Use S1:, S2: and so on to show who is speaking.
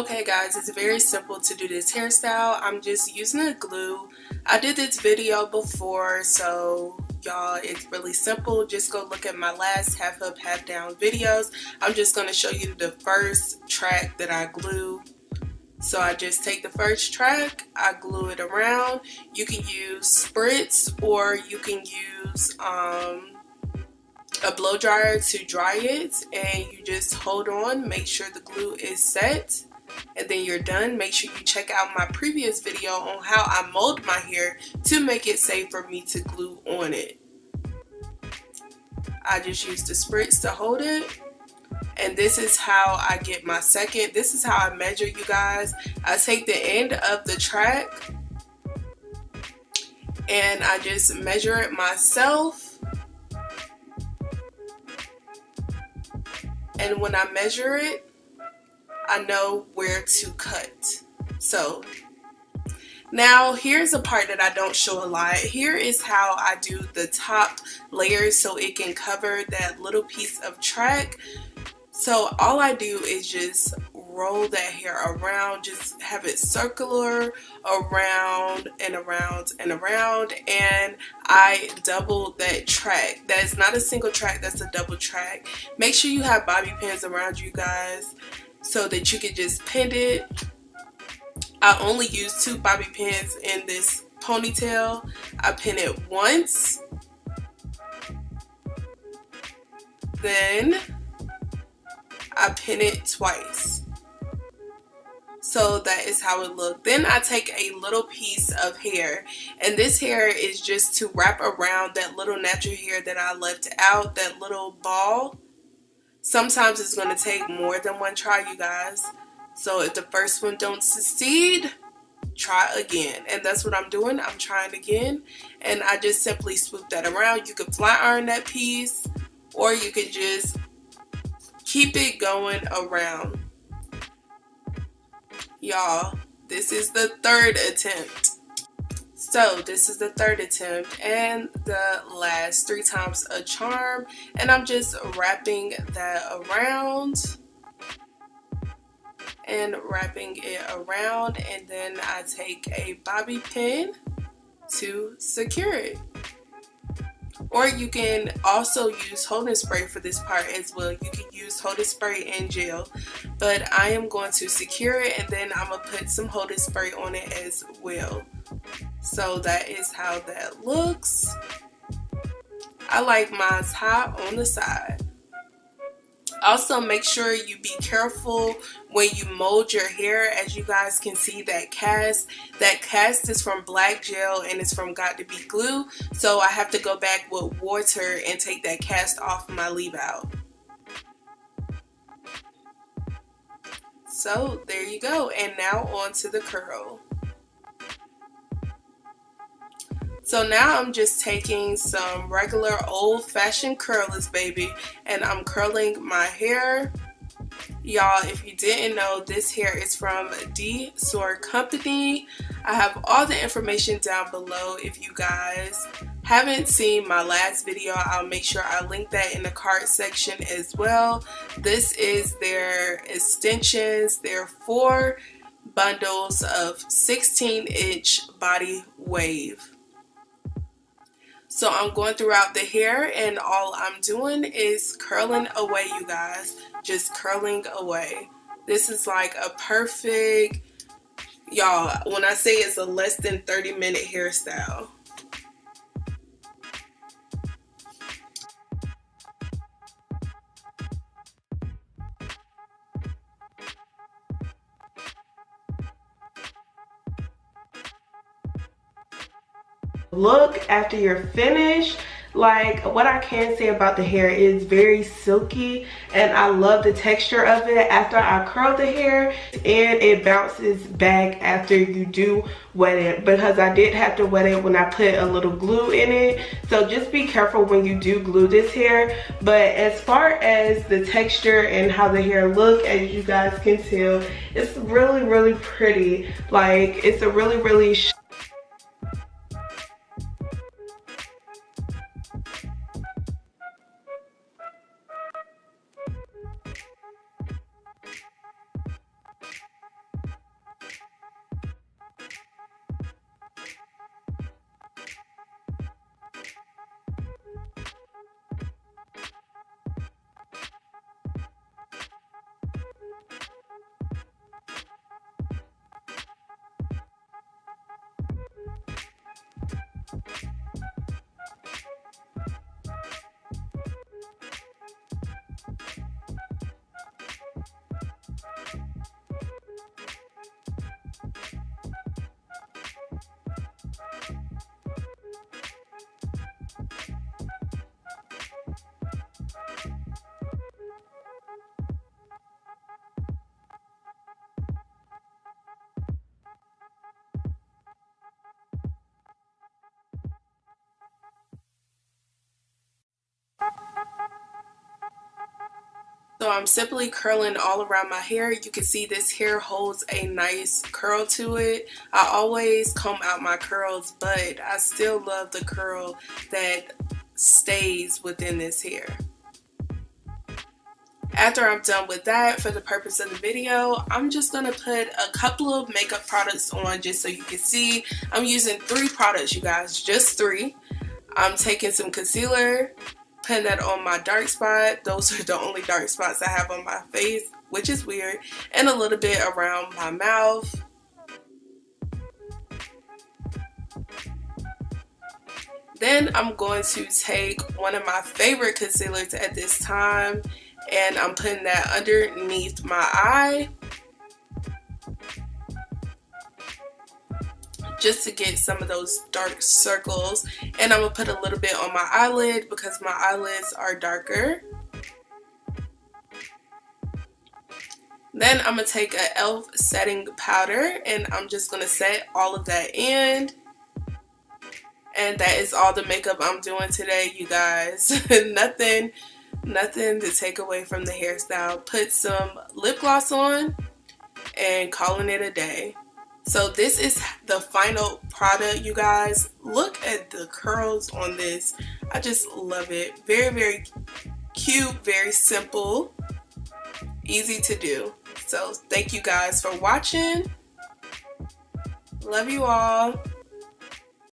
S1: Okay guys, it's very simple to do this hairstyle. I'm just using a glue. I did this video before, so y'all, it's really simple. Just go look at my last half up, half down videos. I'm just going to show you the first track that I glue. So I just take the first track, I glue it around. You can use spritz or you can use a blow dryer to dry it, and you just hold on, make sure the glue is set, and then you're done. Make sure you check out my previous video on how I mold my hair to make it safe for me to glue on it. I just use the spritz to hold it, and this is how I get my second. This is how I measure, you guys. I take the end of the track and I just measure it myself. And when I measure it, I know where to cut. So now here's a part that I don't show a lot. Here is how I do the top layer so it can cover that little piece of track. So all I do is just roll that hair around, just have it circular around and around and around, and I double that track. That's not a single track, that's a double track. Make sure you have bobby pins around you guys so that you can just pin it. I only use 2 bobby pins in this ponytail. I pin it once, then I pin it twice. So that is how it looked. Then I take a little piece of hair, and this hair is just to wrap around that little natural hair that I left out, that little ball. Sometimes it's going to take more than one try, you guys. So if the first one don't succeed, try again. And that's what I'm doing. I'm trying again, and I just simply swoop that around. You could flat iron that piece, or you could just keep it going around. Y'all, this is the third attempt. So this is the third attempt and the last 3 times a charm, and I'm just wrapping that around and wrapping it around, and then I take a bobby pin to secure it. Or you can also use holding spray for this part as well. You can use holding spray and gel, but I am going to secure it, and then I'm going to put some holding spray on it as well. So that is how that looks. I like mine's hot on the side. Also, make sure you be careful when you mold your hair. As you guys can see, that cast is from black gel and it's from Got to Be Glue. So I have to go back with water and take that cast off my leave out. So there you go. And now on to the curl. So now I'm just taking some regular old-fashioned curlers, baby, and I'm curling my hair. Y'all, if you didn't know, this hair is from DSoar company. I have all the information down below. If you guys haven't seen my last video, I'll make sure I link that in the card section as well. This is their extensions. They're 4 bundles of 16-inch body wave. So I'm going throughout the hair, and all I'm doing is curling away, you guys. Just curling away. This is like a perfect, y'all, when I say it's a less than 30-minute hairstyle. Look after you're finished. Like, what I can say about the hair is very silky, and I love the texture of it after I curl the hair, and it bounces back after you do wet it, because I did have to wet it when I put a little glue in it. So just be careful when you do glue this hair. But as far as the texture and how the hair look, as you guys can tell, it's really pretty. Like, it's a really So I'm simply curling all around my hair. You can see this hair holds a nice curl to it. I always comb out my curls, but I still love the curl that stays within this hair. After I'm done with that, for the purpose of the video, I'm just going to put a couple of makeup products on just so you can see. I'm using 3 products, you guys, just 3. I'm taking some concealer, putting that on my dark spot. Those are the only dark spots I have on my face, which is weird, and a little bit around my mouth. Then I'm going to take one of my favorite concealers at this time, and I'm putting that underneath my eye just to get some of those dark circles. And I'm going to put a little bit on my eyelid because my eyelids are darker. Then I'm going to take a e.l.f. setting powder and I'm just going to set all of that in. And that is all the makeup I'm doing today, you guys. Nothing to take away from the hairstyle. Put some lip gloss on and calling it a day. So this is the final product, you guys. Look at the curls on this. I just love it. Very, very cute, very simple, easy to do. So thank you guys for watching. Love you all.